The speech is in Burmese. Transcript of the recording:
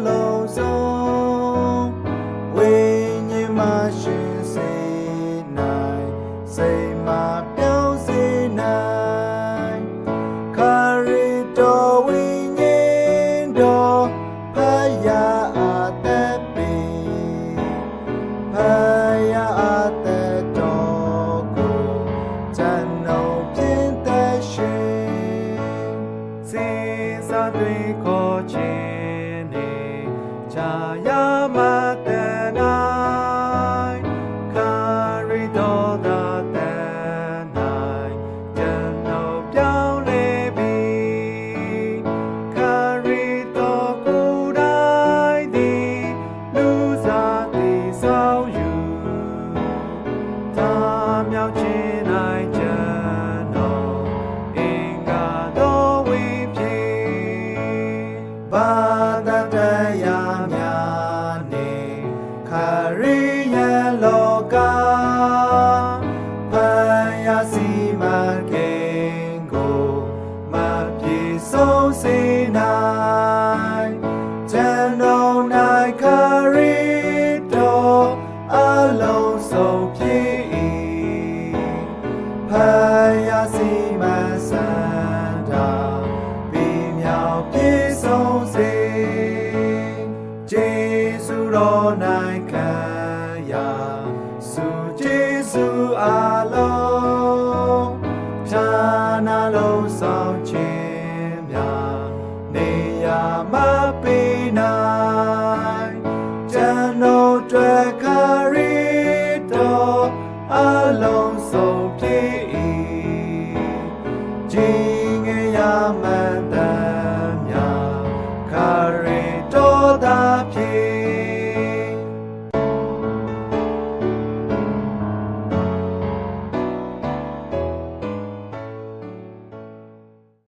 လုံးစုံဝိညာဉ်မှာရှင်စေနိုင်စိတ်မှာပြောင်းစေနိုင်ခရစ်တော်ဝိညာဉ်တော်ဖယားအသက်ပေဖယားအသက်တော်ကိုကျွန်တော်ပြည့်တဲ့ရှင်စေစာတွေခေါ်ခြင်းနေချာရမတဲ့နိုင်ခရစ်တော်သာတဲ့နိုင်ကျွန်တော်ပြောင်းလဲပြီခရစ်တော်ကိုယ်တိုင်သည်လူစားသည်ဆောင်ယူသာမြောက်ခြင်းနိုင်ကျွန်တော်အင်္ဂါတော်ဝိပြေဘာသာတရားများနေခရိယလောကဖယားစီမံကိန်းကိုမပြေဆုံးစေနိုင်ကျွန်တော်နိုင်ခရစ်တော်အလုံးစုံဖြစ်၏ဖယားစီမံစံတာပြီးမြောက်ပြေဆုံးစေကျေးဇူးတော်